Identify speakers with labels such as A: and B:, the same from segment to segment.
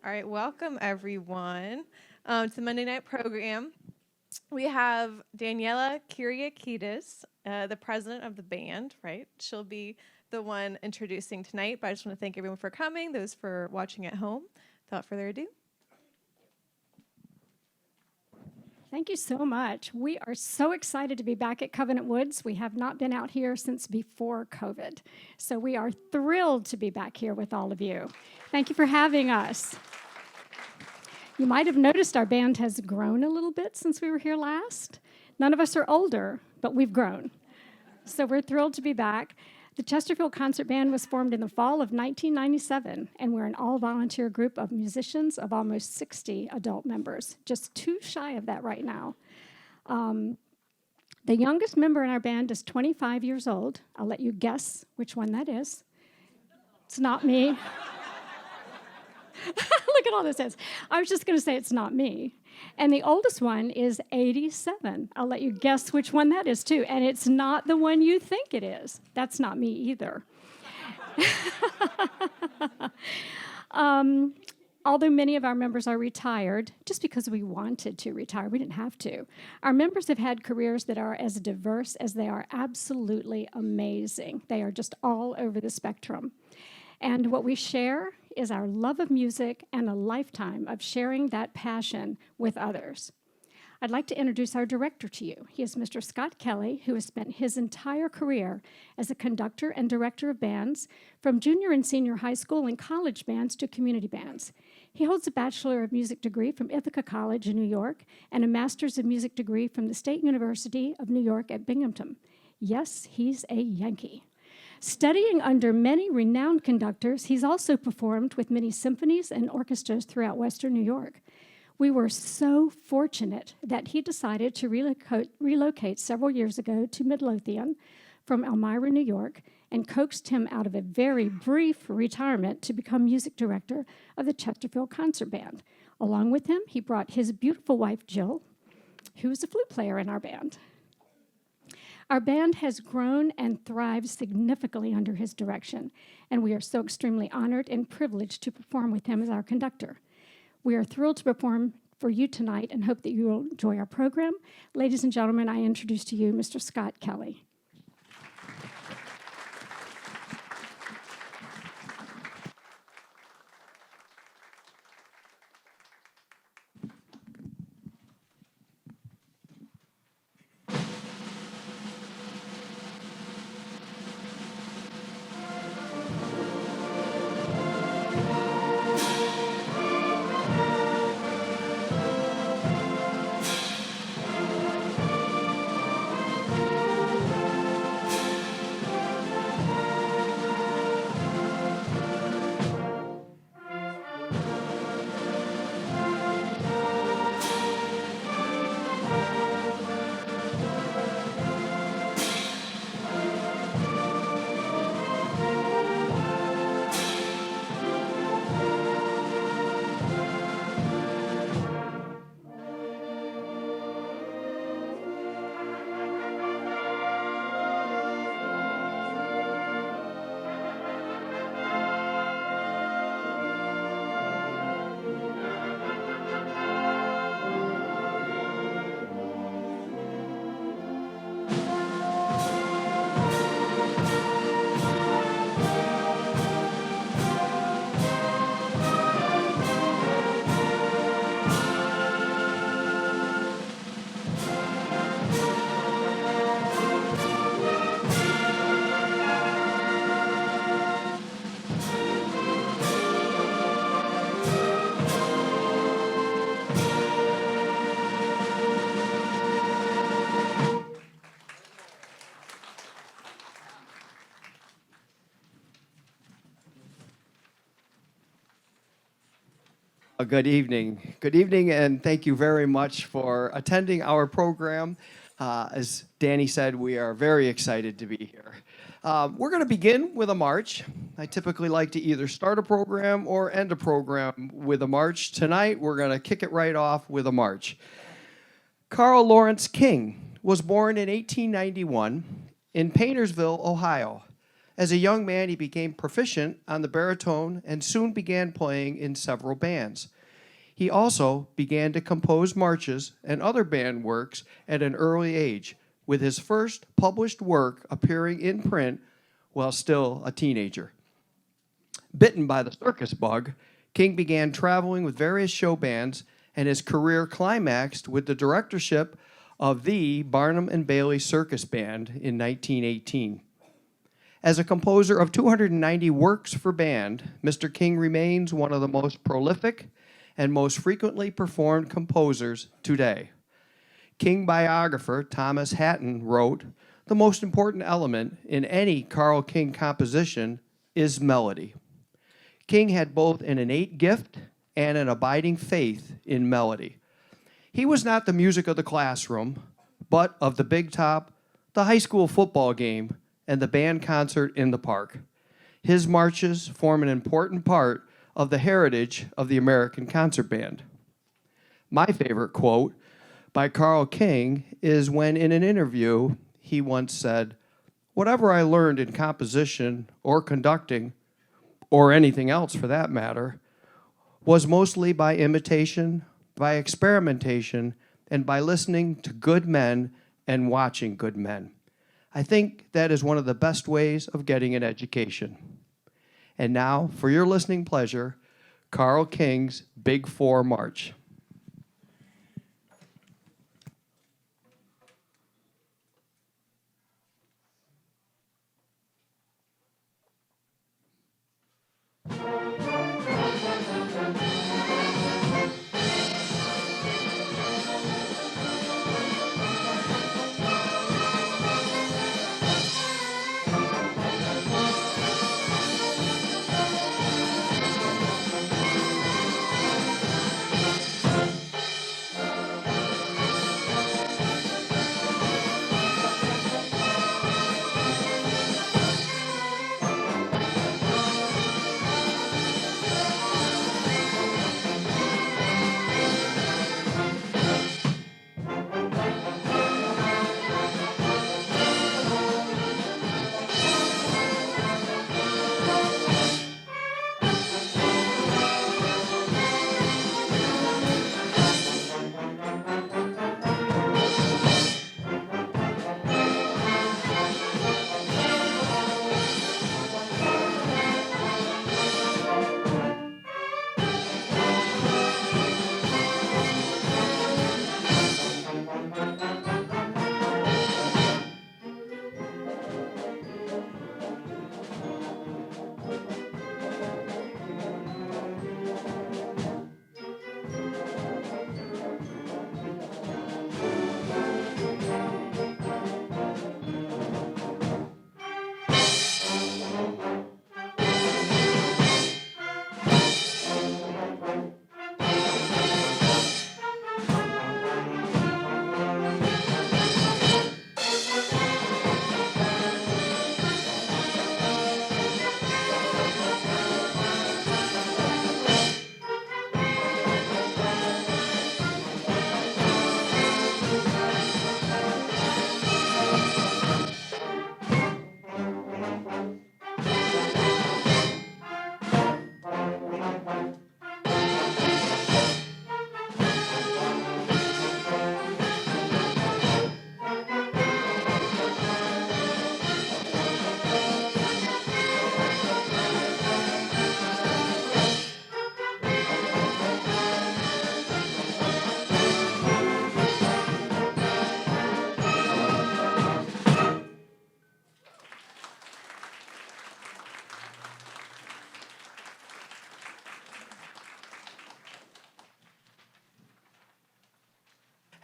A: All right, welcome everyone to the Monday night program. We have Daniela Kyriakides, the president of the band, right? She'll be the one introducing tonight, but I just want to thank everyone for coming, those for watching at home. Without further ado.
B: Thank you so much. We are so excited to be back at Covenant Woods. We have not been out here since before COVID. So we are thrilled to be back here with all of you. Thank you for having us. You might have noticed our band has grown a little bit since we were here last. None of us are older, but we've grown. So we're thrilled to be back. The Chesterfield Concert Band was formed in the fall of 1997, and we're an all-volunteer group of musicians of almost 60 adult members, just too shy of that right now. The youngest member in our band is 25 years old. I'll let you guess which one that is. It's not me. Look at all this heads. I was just going to say it's not me. And the oldest one is 87. I'll let you guess which one that is, too. And it's not the one you think it is. That's not me either. Although many of our members are retired, just because we wanted to retire, we didn't have to. Our members have had careers that are as diverse as they are absolutely amazing. They are just all over the spectrum. And what we share is our love of music and a lifetime of sharing that passion with others. I'd like to introduce our director to you. He is Mr. Scott Kelly, who has spent his entire career as a conductor and director of bands, from junior and senior high school and college bands to community bands. He holds a Bachelor of Music degree from Ithaca College in New York and a Master's of Music degree from the State University of New York at Binghamton. Yes, he's a Yankee. Studying under many renowned conductors, he's also performed with many symphonies and orchestras throughout Western New York. We were so fortunate that he decided to relocate several years ago to Midlothian from Elmira, New York, and coaxed him out of a very brief retirement to become music director of the Chesterfield Concert Band. Along with him, he brought his beautiful wife, Jill, who is a flute player in our band. Our band has grown and thrived significantly under his direction, and we are so extremely honored and privileged to perform with him as our conductor. We are thrilled to perform for you tonight and hope that you will enjoy our program. Ladies and gentlemen, I introduce to you Mr. Scott Kelly.
C: Good evening. Good evening, and thank you very much for attending our program. As Danny said, we are very excited to be here. We're going to begin with a march. I typically like to either start a program or end a program with a march. Tonight, we're going to kick it right off with a march. Carl Lawrence King was born in 1891 in Paintersville, Ohio. As a young man, he became proficient on the baritone and soon began playing in several bands. He also began to compose marches and other band works at an early age, with his first published work appearing in print while still a teenager. Bitten by the circus bug, King began traveling with various show bands, and his career climaxed with the directorship of the Barnum and Bailey Circus Band in 1918. As a composer of 290 works for band, Mr. King remains one of the most prolific and most frequently performed composers today. King biographer Thomas Hatton wrote, "The most important element in any Carole King composition is melody." King had both an innate gift and an abiding faith in melody. He was not the music of the classroom, but of the big top, the high school football game, and the band concert in the park. His marches form an important part of the heritage of the American concert band. My favorite quote by Carole King is when in an interview he once said, "Whatever I learned in composition or conducting, or anything else for that matter, was mostly by imitation, by experimentation, and by listening to good men and watching good men. I think that is one of the best ways of getting an education." And now, for your listening pleasure, Carole King's Big Four March.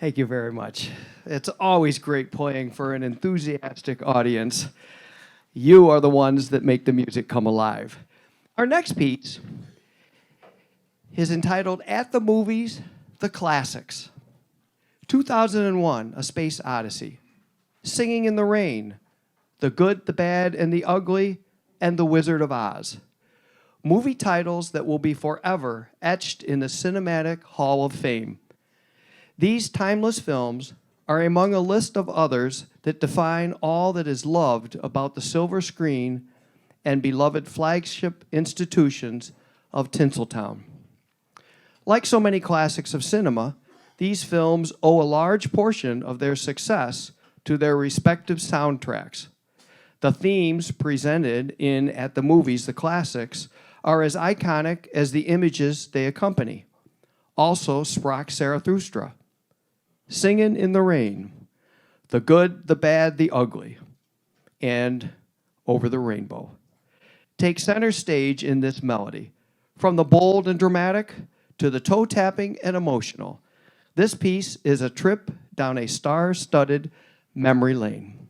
C: Thank you very much. It's always great playing for an enthusiastic audience. You are the ones that make the music come alive. Our next piece is entitled At the Movies, The Classics. 2001, A Space Odyssey. Singing in the Rain. The Good, the Bad, and the Ugly, and The Wizard of Oz. Movie titles that will be forever etched in the Cinematic Hall of Fame. These timeless films are among a list of others that define all that is loved about the silver screen and beloved flagship institutions of Tinseltown. Like so many classics of cinema, these films owe a large portion of their success to their respective soundtracks. The themes presented in At the Movies, the classics, are as iconic as the images they accompany. Also, Sprach Zarathustra, Singin' in the Rain, The Good, the Bad, the Ugly, and Over the Rainbow take center stage in this melody. From the bold and dramatic to the toe-tapping and emotional, this piece is a trip down a star-studded memory lane.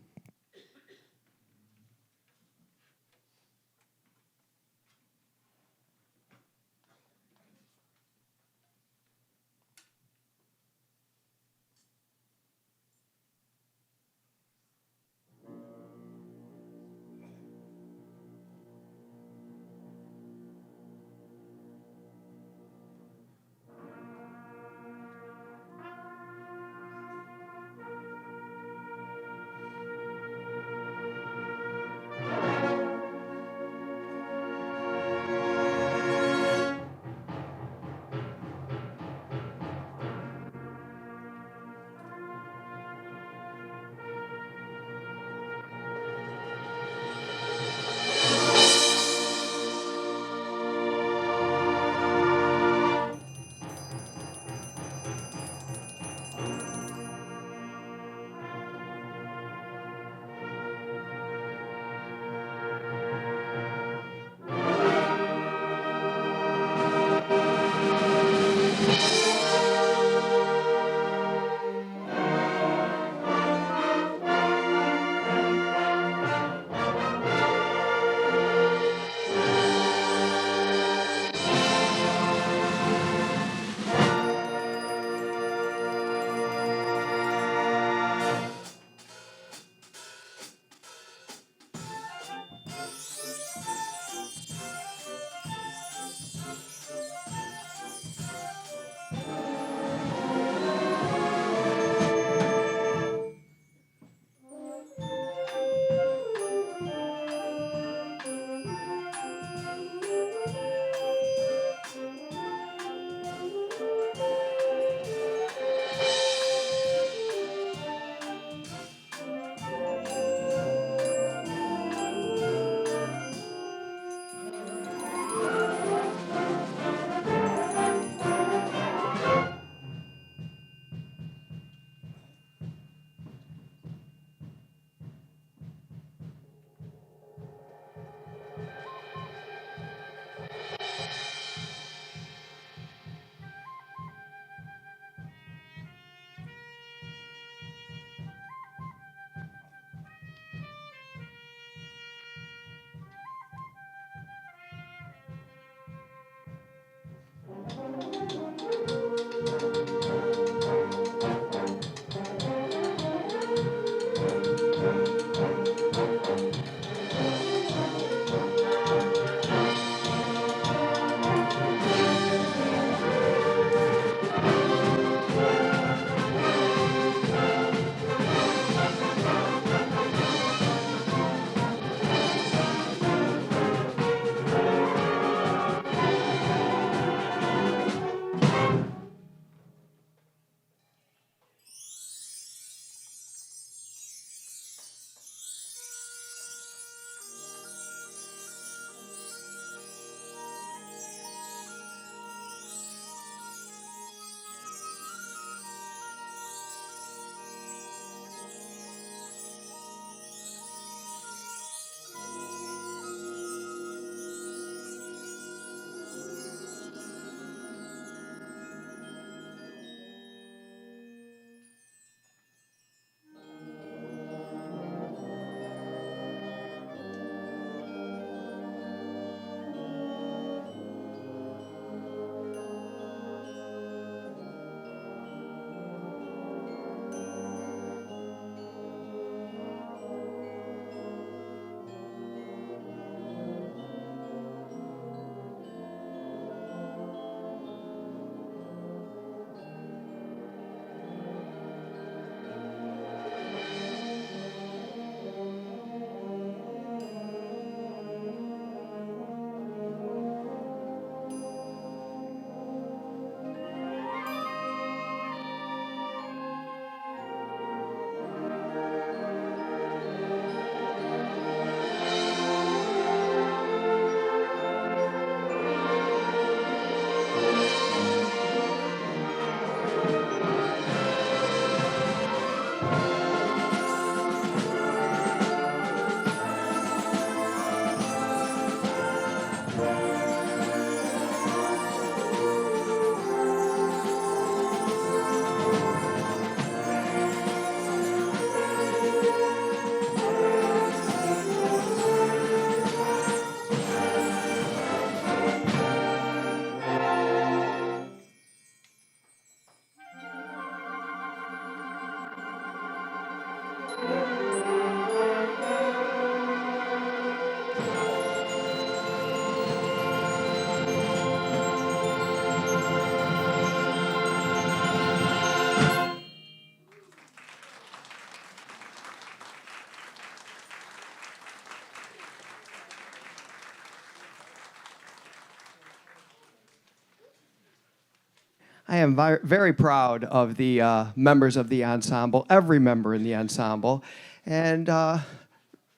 C: I am very proud of the members of the ensemble, every member in the ensemble. And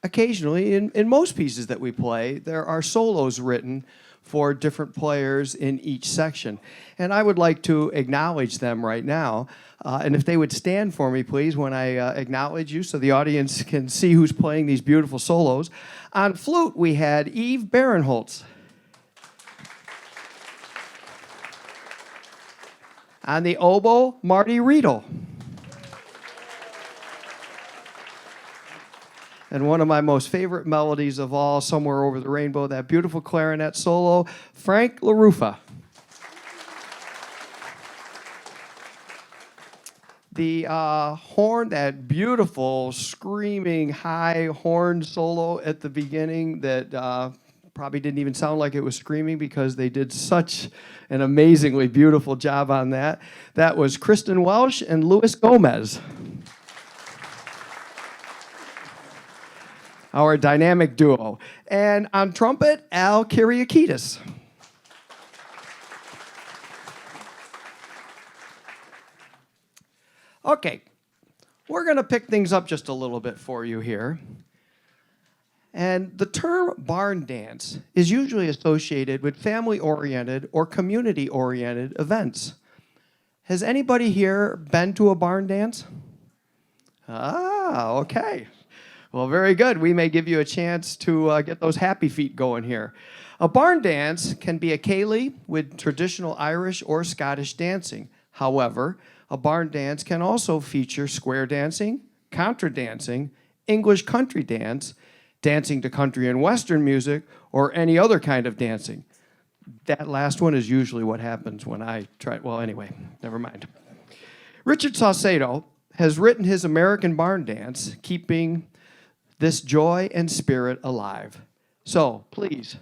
C: occasionally, in most pieces that we play, there are solos written for different players in each section. And I would like to acknowledge them right now. And if they would stand for me, please, when I acknowledge you so the audience can see who's playing these beautiful solos. On flute, we had Eve Barinholtz. On the oboe, Marty Riedel. And one of my most favorite melodies of all, Somewhere Over the Rainbow, that beautiful clarinet solo, Frank LaRufa. The horn, that beautiful, screaming, high horn solo at the beginning that probably didn't even sound like it was screaming because they did such an amazingly beautiful job on that. That was Kristen Welsh and Luis Gomez. Our dynamic duo. And on trumpet, Al Kyriakidis. Okay, we're going to pick things up just a little bit for you here. And the term barn dance is usually associated with family-oriented or community-oriented events. Has anybody here been to a barn dance? Ah, okay. Well, very good. We may give you a chance to get those happy feet going here. A barn dance can be a ceilidh with traditional Irish or Scottish dancing. However, a barn dance can also feature square dancing, contra dancing, English country dance, dancing to country and western music, or any other kind of dancing. That last one is usually what happens when I try. Well, anyway, never mind. Richard Saucedo has written his American barn dance, keeping this joy and spirit alive. So please,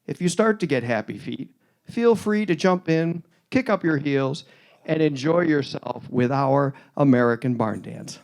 C: if you start to get happy feet, feel free to jump in, kick up your heels, and enjoy yourself with our American barn dance.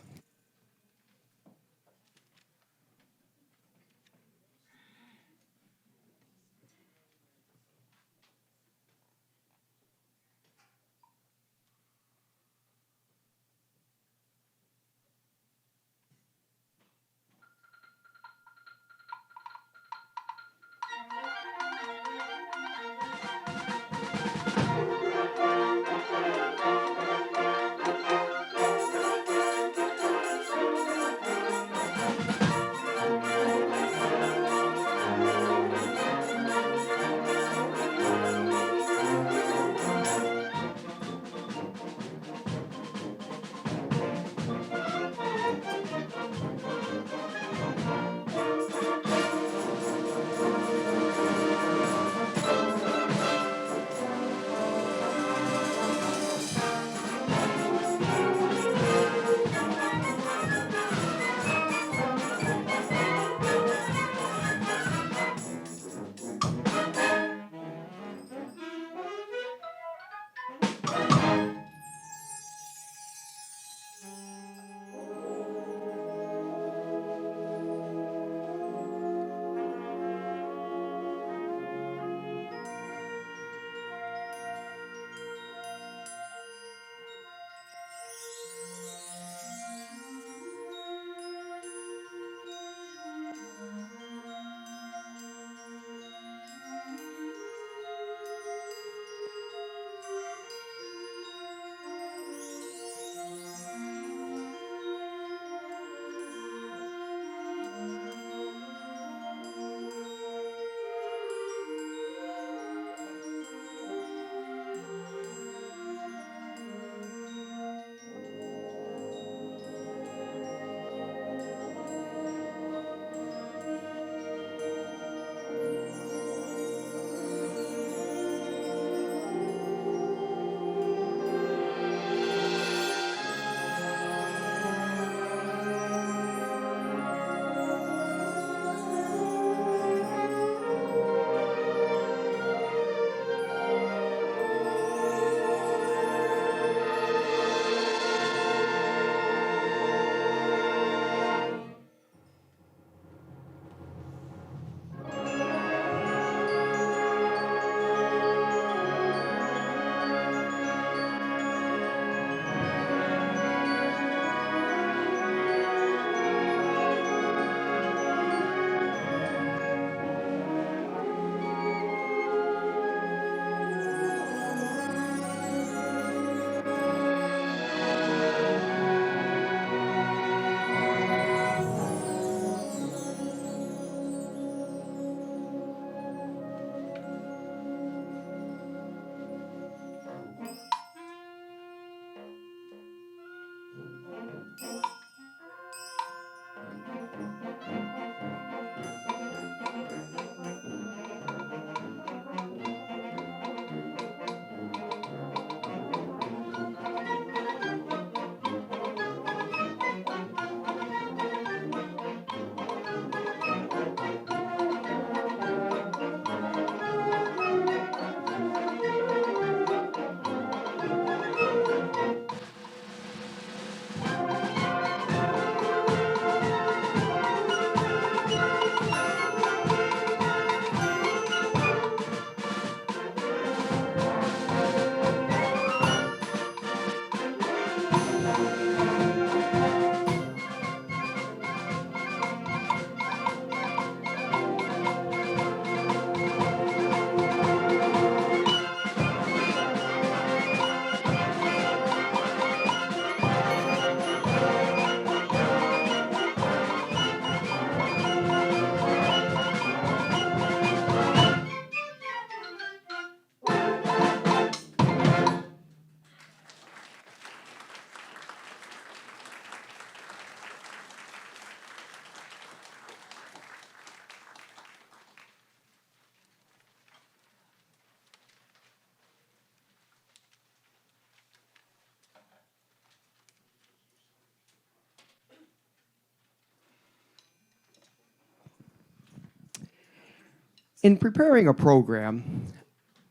C: In preparing a program,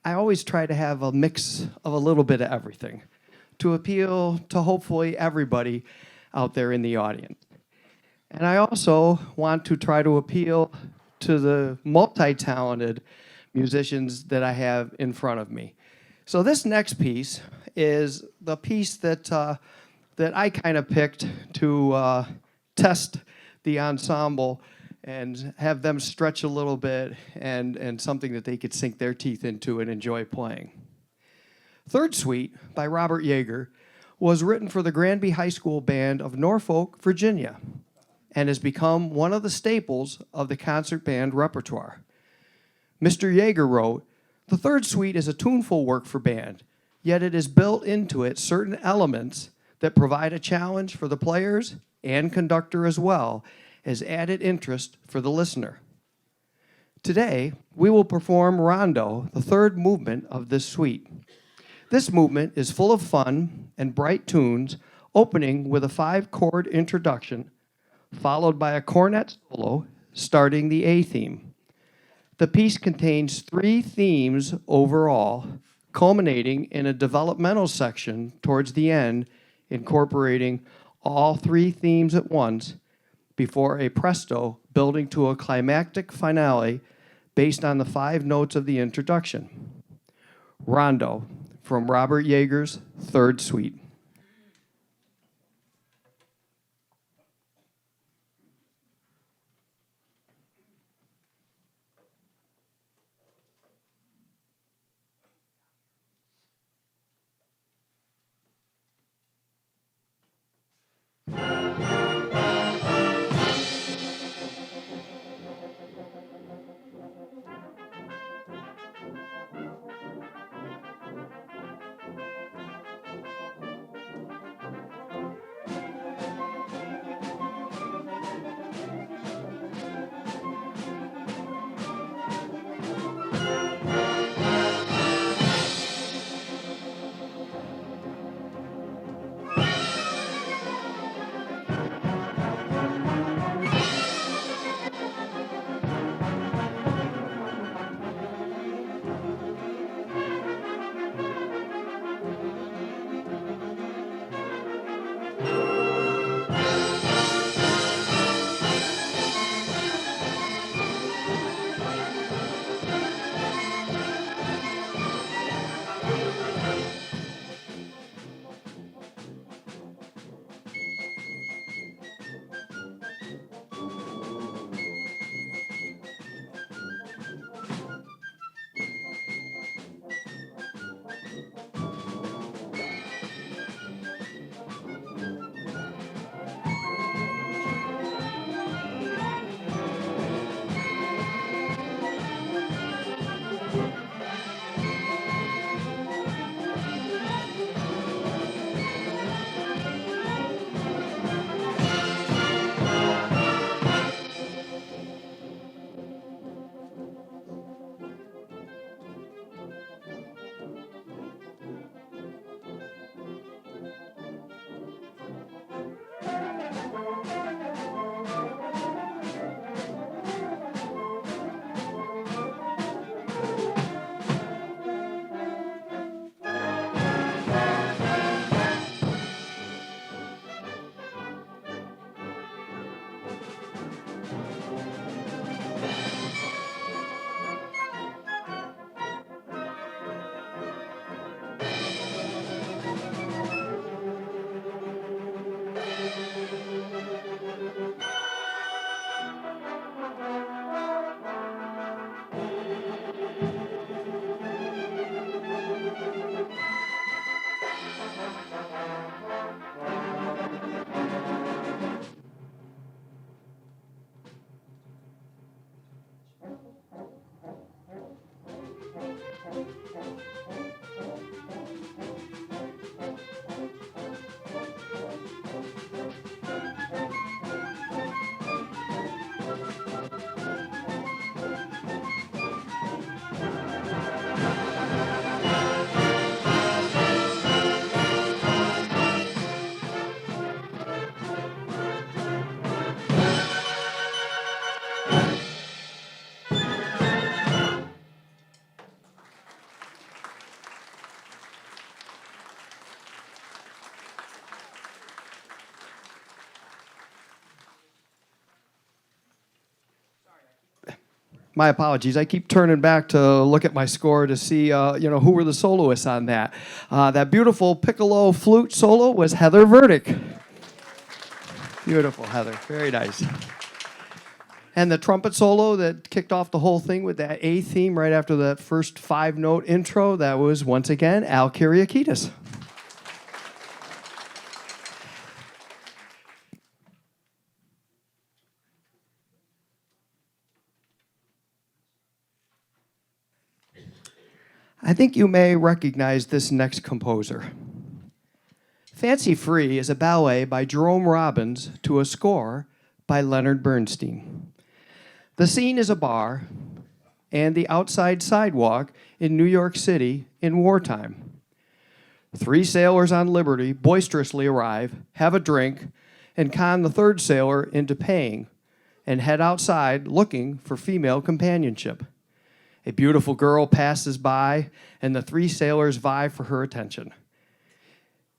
C: I always try to have a mix of a little bit of everything to appeal to hopefully everybody out there in the audience. And I also want to try to appeal to the multi-talented musicians that I have in front of me. So this next piece is the piece that I kind of picked to test the ensemble and have them stretch a little bit and something that they could sink their teeth into and enjoy playing. Third Suite by Robert Yeager was written for the Granby High School Band of Norfolk, Virginia, and has become one of the staples of the concert band repertoire. Mr. Yeager wrote, "The Third Suite is a tuneful work for band, yet it has built into it certain elements that provide a challenge for the players and conductor as well as added interest for the listener." Today, we will perform Rondo, the third movement of this suite. This movement is full of fun and bright tunes, opening with a 5-chord introduction, followed by a cornet solo starting the A theme. The piece contains 3 themes overall, culminating in a developmental section towards the end, incorporating all 3 themes at once before a presto building to a climactic finale based on the 5 notes of the introduction. Rondo from Robert Yeager's Third Suite. My apologies. I keep turning back to look at my score to see, who were the soloists on that. That beautiful piccolo flute solo was Heather Verdick. Beautiful, Heather. Very nice. And the trumpet solo that kicked off the whole thing with that A theme right after that first 5-note intro, that was, once again, Al Kyriakides. I think you may recognize this next composer. Fancy Free is a ballet by Jerome Robbins to a score by Leonard Bernstein. The scene is a bar and the outside sidewalk in New York City in wartime. 3 sailors on liberty boisterously arrive, have a drink, and con the 3rd sailor into paying, and head outside looking for female companionship. A beautiful girl passes by, and the 3 sailors vie for her attention.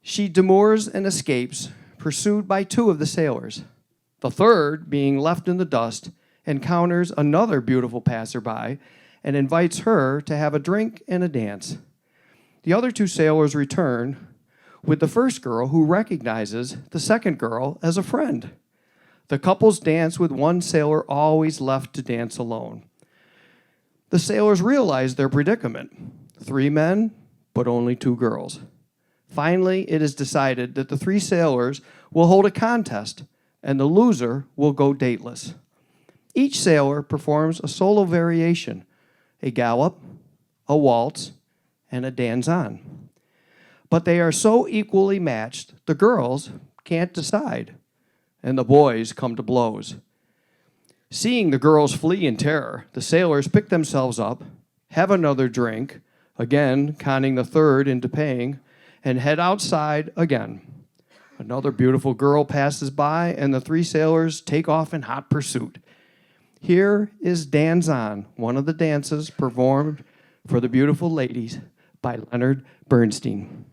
C: She demurs and escapes, pursued by 2 of the sailors. The 3rd, being left in the dust, encounters another beautiful passerby and invites her to have a drink and a dance. The other 2 sailors return with the first girl, who recognizes the second girl as a friend. The couples dance with one sailor always left to dance alone. The sailors realize their predicament. 3 men, but only 2 girls. Finally, it is decided that the 3 sailors will hold a contest, and the loser will go dateless. Each sailor performs a solo variation, a gallop, a waltz, and a danzon. But they are so equally matched, the girls can't decide, and the boys come to blows. Seeing the girls flee in terror, the sailors pick themselves up, have another drink, again conning the 3rd into paying, and head outside again. Another beautiful girl passes by, and the 3 sailors take off in hot pursuit. Here is Danzon, one of the dances performed for the beautiful ladies by Leonard Bernstein.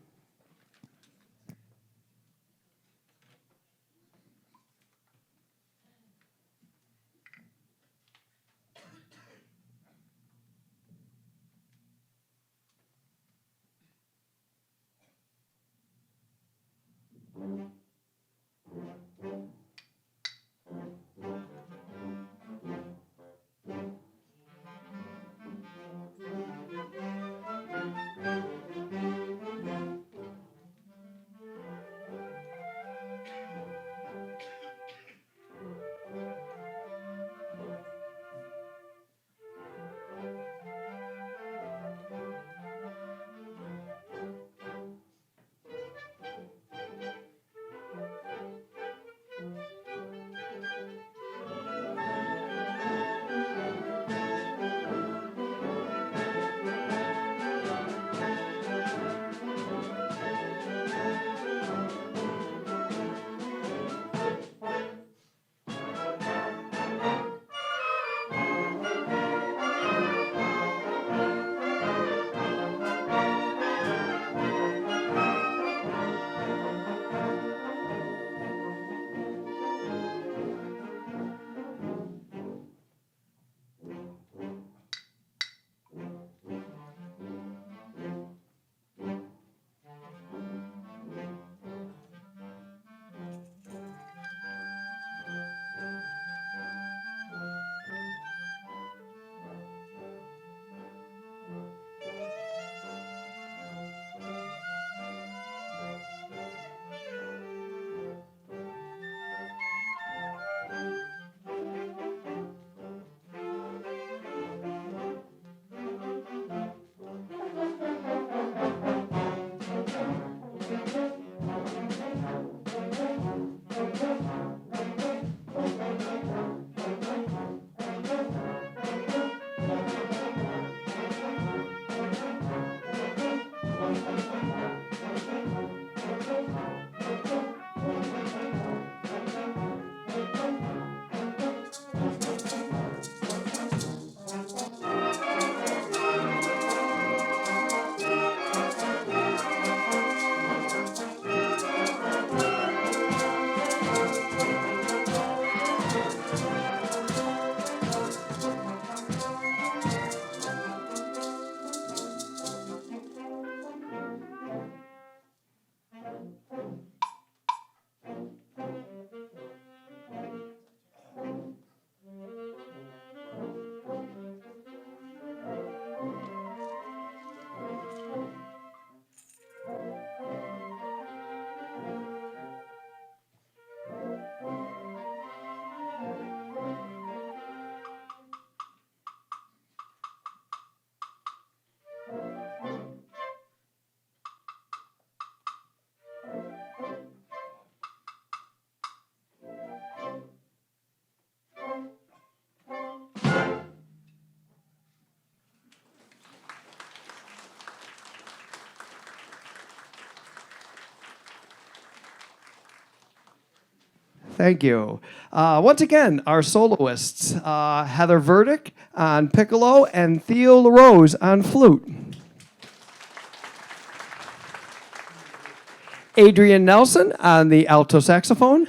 C: Thank you. Once again, our soloists, Heather Verdick on piccolo and Theo LaRose on flute. Adrian Nelson on the alto saxophone.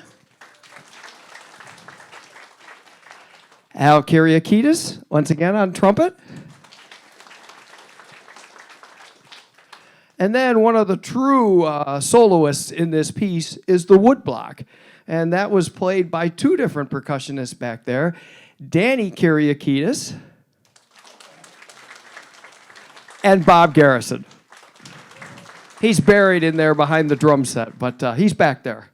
C: Al Kyriakides, once again on trumpet. And then one of the true soloists in this piece is the woodblock. And that was played by two different percussionists back there, Danny Kyriakides and Bob Garrison. He's buried in there behind the drum set, but he's back there.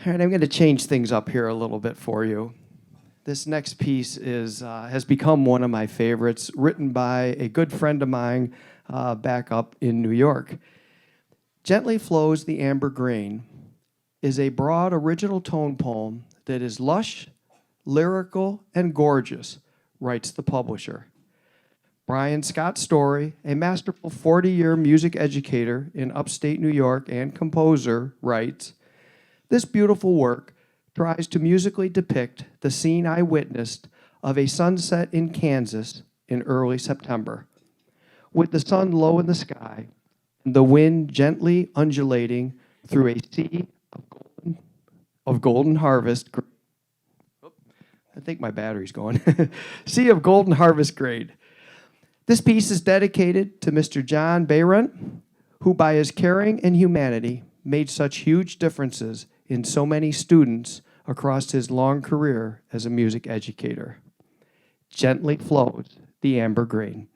C: All right, I'm going to change things up here a little bit for you. This next piece has become one of my favorites, written by a good friend of mine back up in New York. Gently Flows the Amber Grain is a broad original tone poem that is lush, lyrical, and gorgeous, writes the publisher. Brian Scott Story, a masterful 40-year music educator in upstate New York and composer, writes, "This beautiful work tries to musically depict the scene I witnessed of a sunset in Kansas in early September, with the sun low in the sky and the wind gently undulating through a sea of golden harvest." I think my battery's going. Sea of golden harvest grade. This piece is dedicated to Mr. John Behrent, who by his caring and humanity made such huge differences in so many students across his long career as a music educator. Gently Flows the Amber Grain.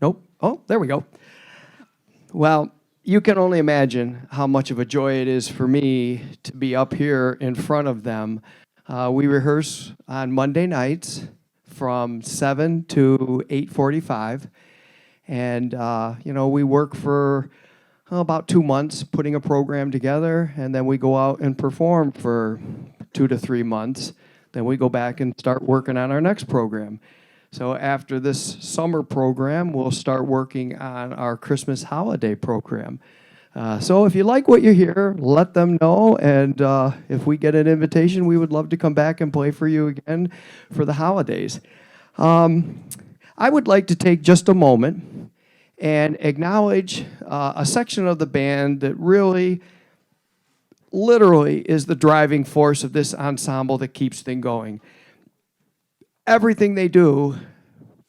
C: Nope. Oh, there we go. Well, you can only imagine how much of a joy it is for me to be up here in front of them. We rehearse on Monday nights from 7 to 8:45, and we work for about 2 months putting a program together, and then we go out and perform for 2 to 3 months. Then we go back and start working on our next program. So after this summer program, we'll start working on our Christmas holiday program. So if you like what you hear, let them know. And if we get an invitation, we would love to come back and play for you again for the holidays. I would like to take just a moment and acknowledge a section of the band that really, literally is the driving force of this ensemble that keeps things going. Everything they do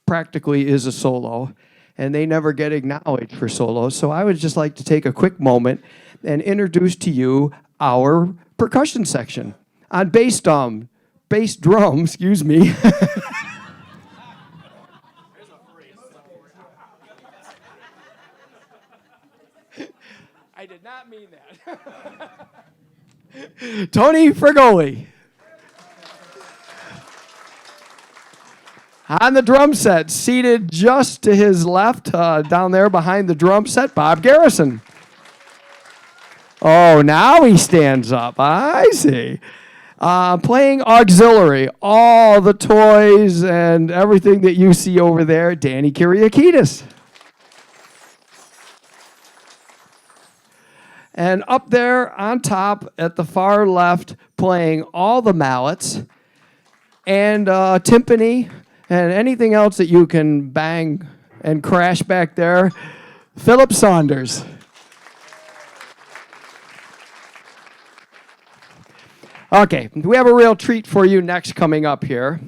C: practically is a solo, and they never get acknowledged for solos. So I would just like to take a quick moment and introduce to you our percussion section. On bass drum, excuse me. I did not mean that. Tony Frigoli. On the drum set, seated just to his left, down there behind the drum set, Bob Garrison. Oh, now he stands up. I see. Playing auxiliary, all the toys and everything that you see over there, Danny Kyriakidis. And up there on top at the far left, playing all the mallets and timpani, and anything else that you can bang and crash back there, Philip Saunders. Okay, we have a real treat for you next coming up here.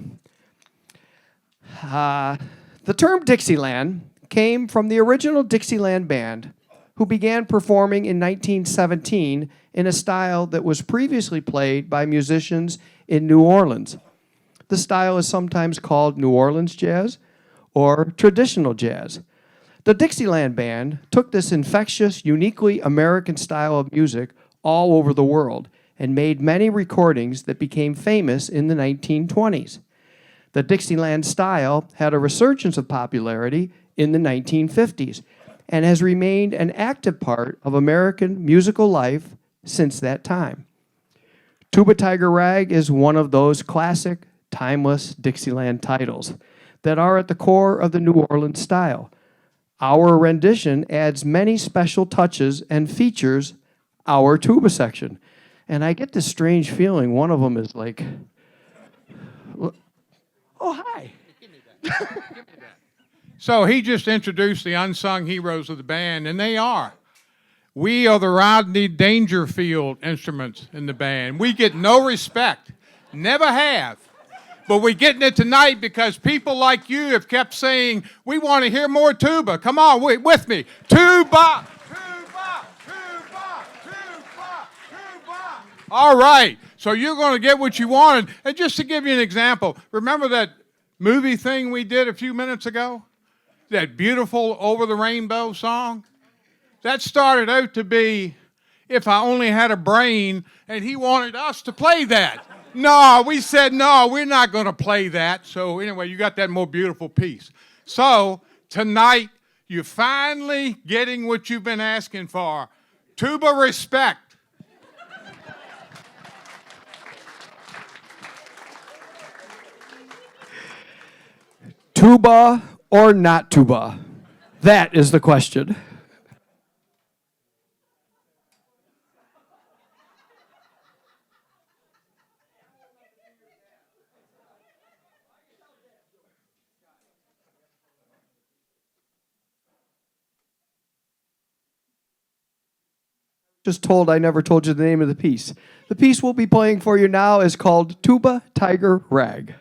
C: The term Dixieland came from the original Dixieland band, who began performing in 1917 in a style that was previously played by musicians in New Orleans. The style is sometimes called New Orleans jazz or traditional jazz. The Dixieland Band took this infectious, uniquely American style of music all over the world and made many recordings that became famous in the 1920s. The Dixieland style had a resurgence of popularity in the 1950s and has remained an active part of American musical life since that time. Tuba Tiger Rag is one of those classic, timeless Dixieland titles that are at the core of the New Orleans style. Our rendition adds many special touches and features our tuba section. And I get this strange feeling one of them is like, oh, hi.
D: Give me that. So he just introduced the unsung heroes of the band, and they are. We are the Rodney Dangerfield instruments in the band. We get no respect, never have. But we're getting it tonight because people like you have kept saying, we want to hear more tuba. Come on, wait with me. Tuba, tuba, tuba, tuba, tuba. All right, so you're going to get what you wanted. And just to give you an example, remember that movie thing we did a few minutes ago? That beautiful Over the Rainbow song? That started out to be If I Only Had a Brain, and he wanted us to play that. No, we said, no, we're not going to play that. So anyway, you got that more beautiful piece. So tonight, you're finally getting what you've been asking for. Tuba respect.
C: Tuba or not tuba? That is the question. Just told I never told you the name of the piece. The piece we'll be playing for you now is called Tuba Tiger Rag.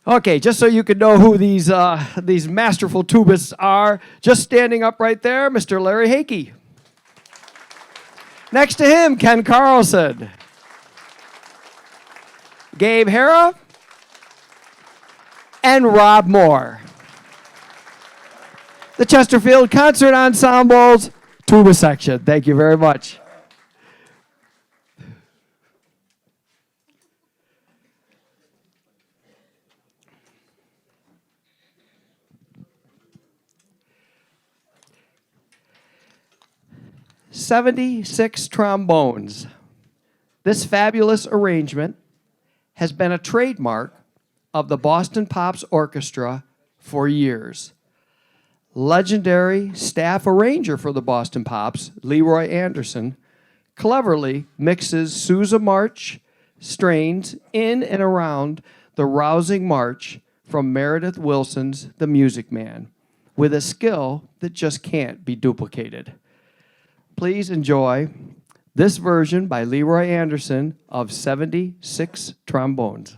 C: Okay, just so you can know who these masterful tubists are, just standing up right there, Mr. Larry Hakey. Next to him, Ken Carlson, Gabe Hara, and Rob Moore. The Chesterfield Concert Ensemble's tuba section. Thank you very much. "76 trombones. This fabulous arrangement has been a trademark of the Boston Pops Orchestra for years. Legendary staff arranger for the Boston Pops, Leroy Anderson, cleverly mixes Sousa March strains in and around the rousing march from Meredith Willson's The Music Man with a skill that just can't be duplicated. Please enjoy this version by Leroy Anderson of 76 trombones.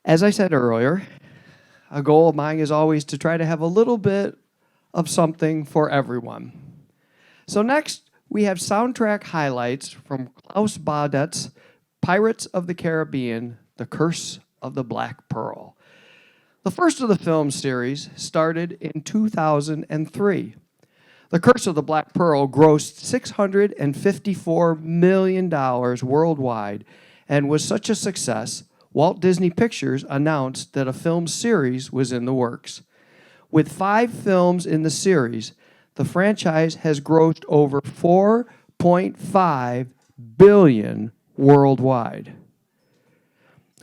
C: As I said earlier, a goal of mine is always to try to have a little bit of something for everyone. So next, we have soundtrack highlights from Klaus Baudet's Pirates of the Caribbean, The Curse of the Black Pearl. The first of the film series started in 2003. The Curse of the Black Pearl grossed $654 million worldwide and was such a success, Walt Disney Pictures announced that a film series was in the works. With 5 films in the series, the franchise has grossed over $4.5 billion worldwide.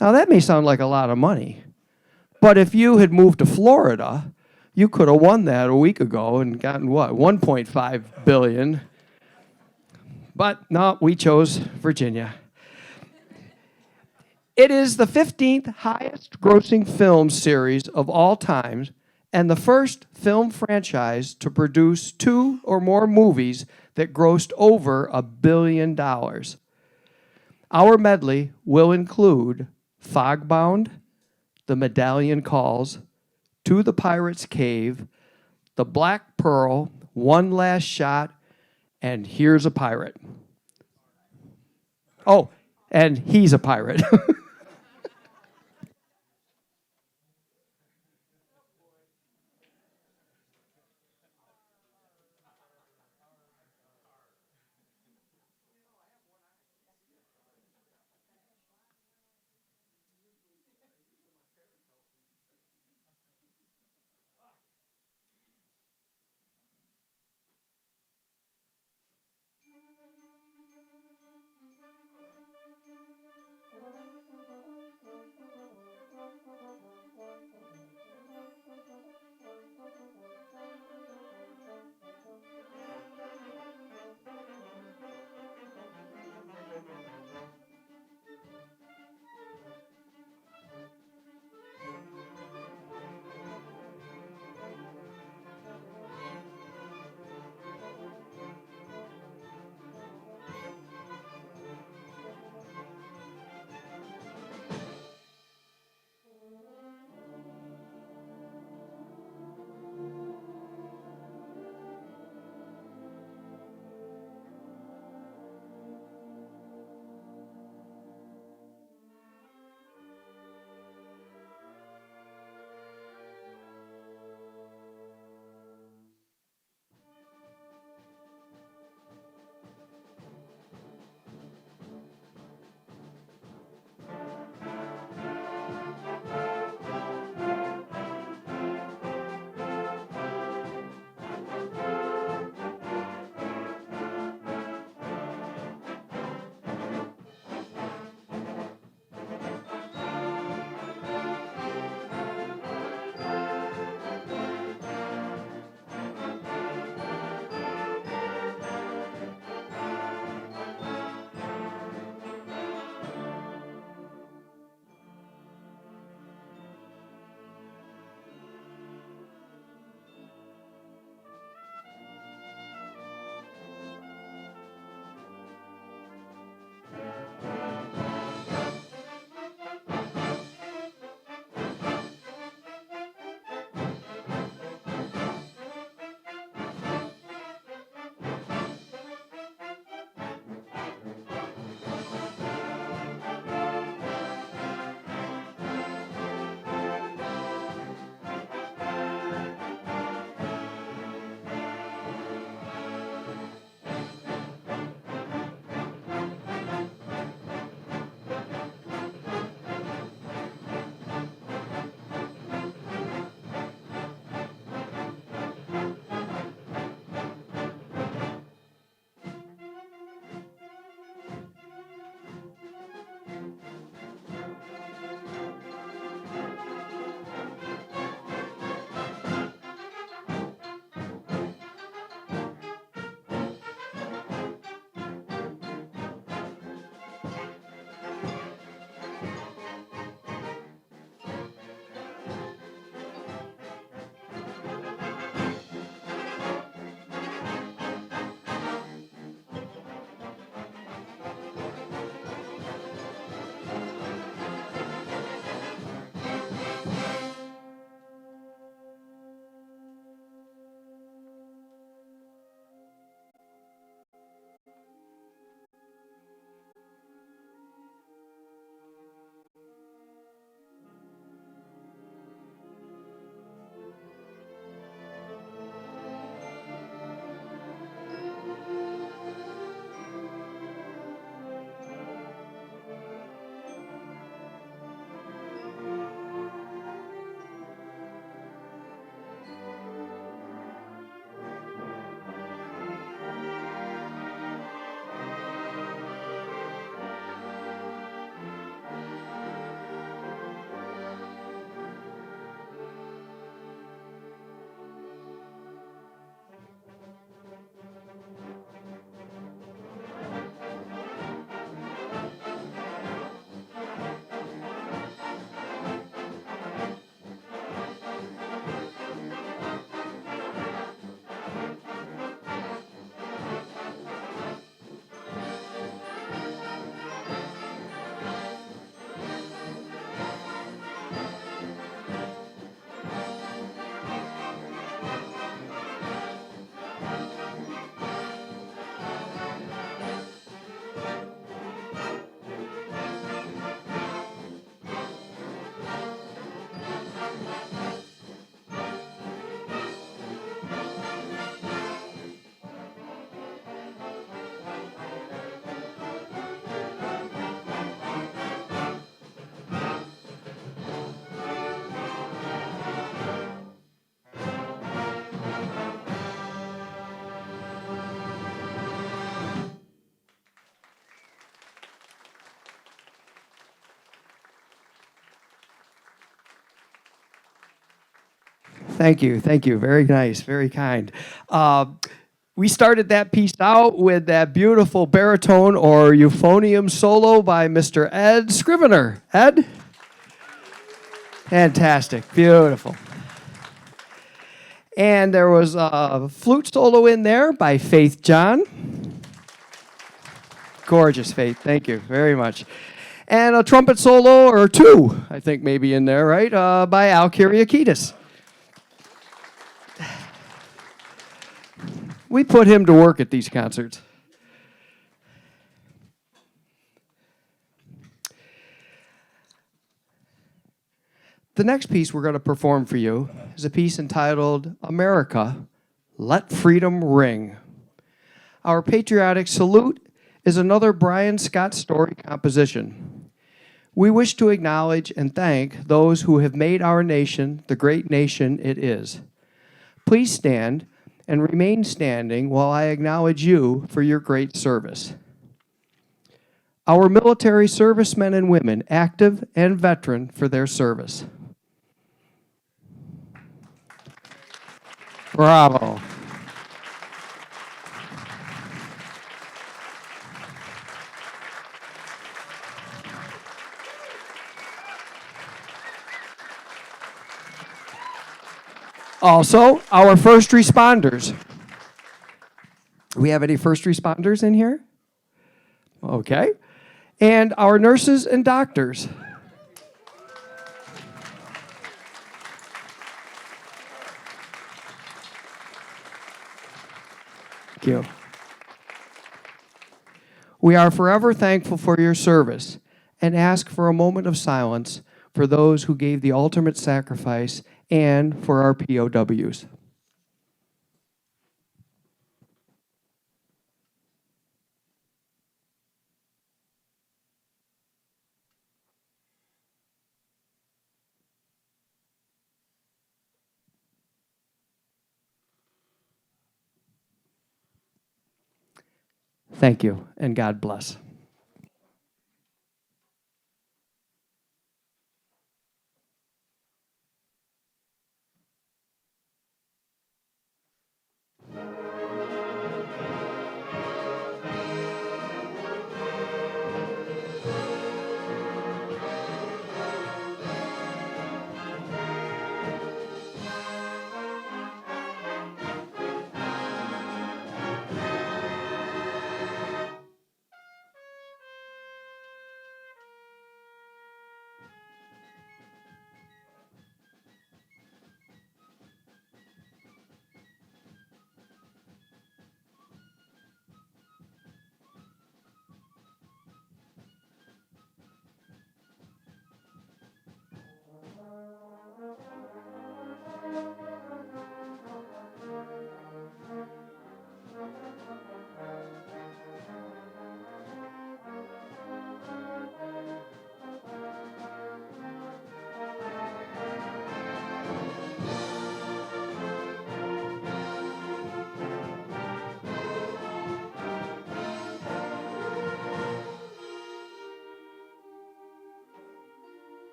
C: Now that may sound like a lot of money, but if you had moved to Florida, you could have won that a week ago and gotten what, 1.5 billion. But no, we chose Virginia. It is the 15th highest grossing film series of all times and the first film franchise to produce 2 or more movies that grossed over $1 billion. Our medley will include Fogbound, The Medallion Calls, To the Pirate's Cave, The Black Pearl, One Last Shot, and Here's a Pirate. Oh, and He's a Pirate. Thank you. Thank you. Very nice. Very kind. We started that piece out with that beautiful baritone or euphonium solo by Mr. Ed Scrivener. Ed? Fantastic. Beautiful. And there was a flute solo in there by Faith John. Gorgeous, Faith. Thank you very much. And a trumpet solo, or two, I think maybe in there, right, by Al Kyriakides. We put him to work at these concerts. The next piece we're going to perform for you is a piece entitled America, Let Freedom Ring. Our patriotic salute is another Brian Scott Story composition. We wish to acknowledge and thank those who have made our nation the great nation it is. Please stand and remain standing while I acknowledge you for your great service. Our military servicemen and women, active and veteran, for their service. Bravo. Also, our first responders. Do we have any first responders in here? Okay. And our nurses and doctors. Thank you. We are forever thankful for your service and ask for a moment of silence for those who gave the ultimate sacrifice and for our POWs. Thank you, and God bless.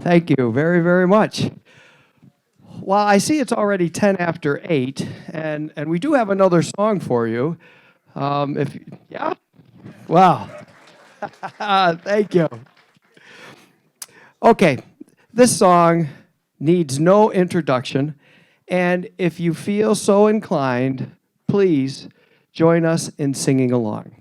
C: Thank you very, very much. Well, I see it's already 10 after 8, and we do have another song for you. Yeah? Wow. Thank you. Okay, this song needs no introduction, and if you feel so inclined, please join us in singing along.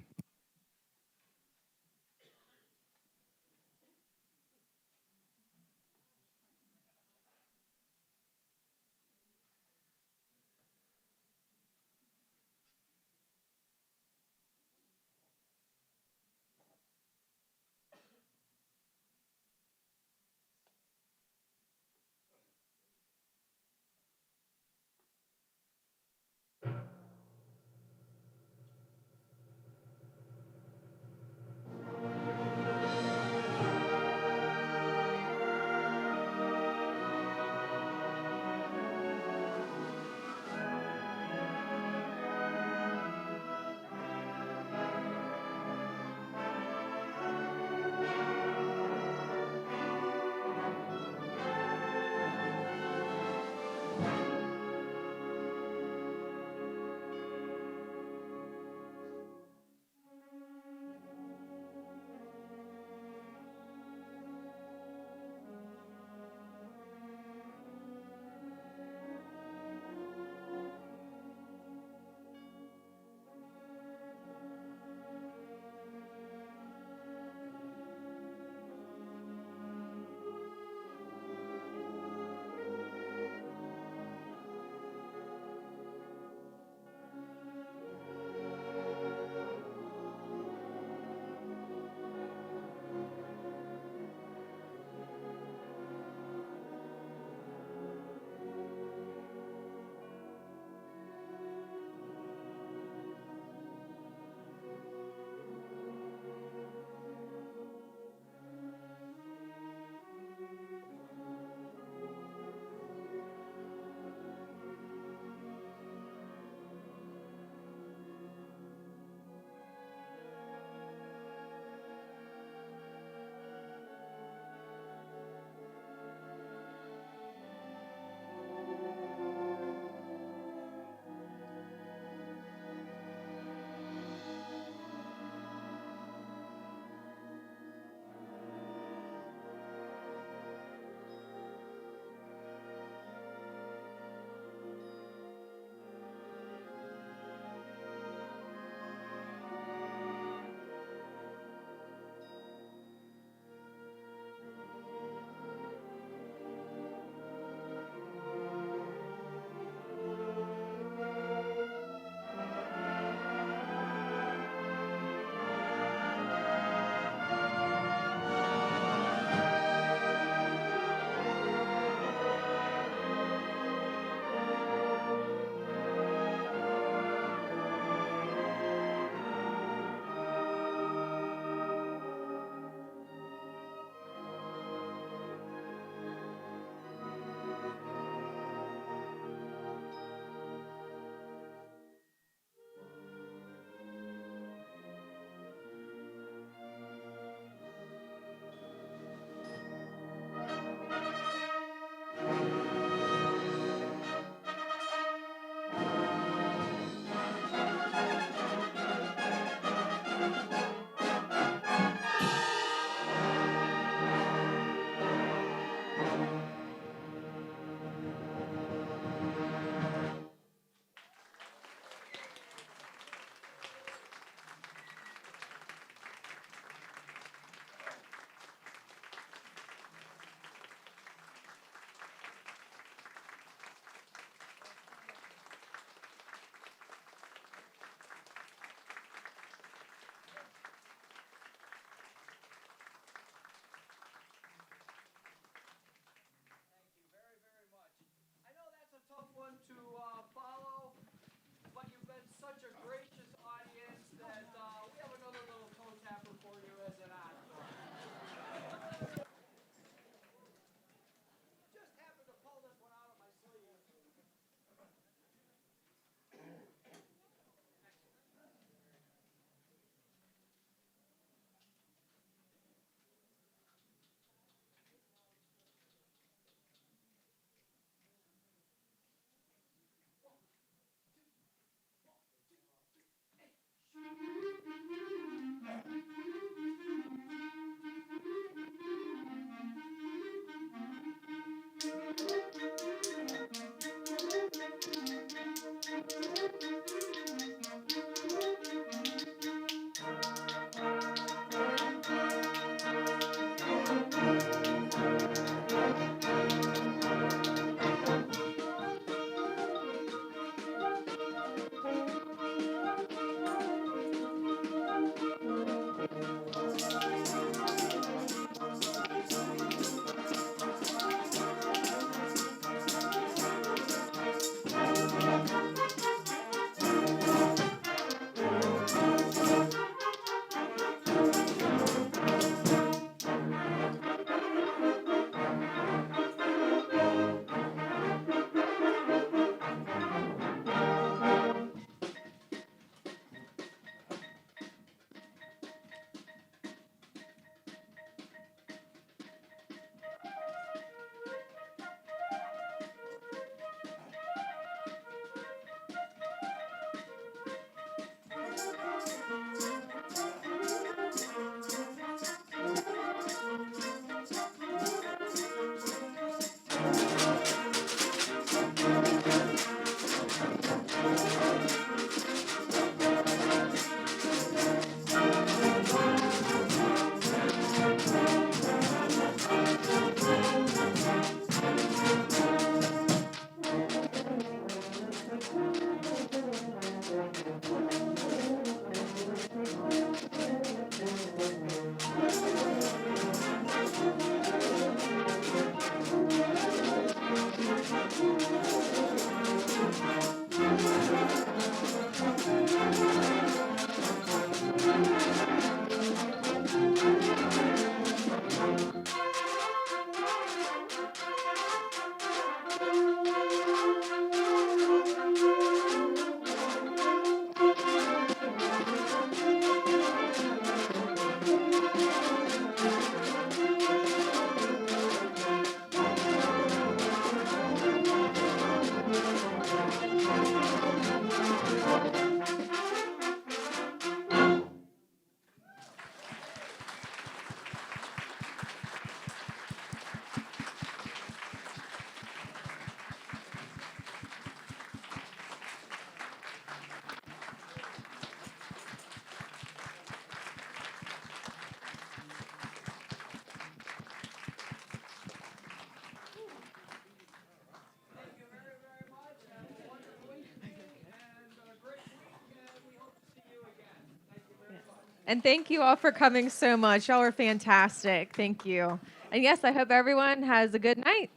A: And thank you all for coming so much. Y'all are fantastic. Thank you. And yes, I hope everyone has a good night.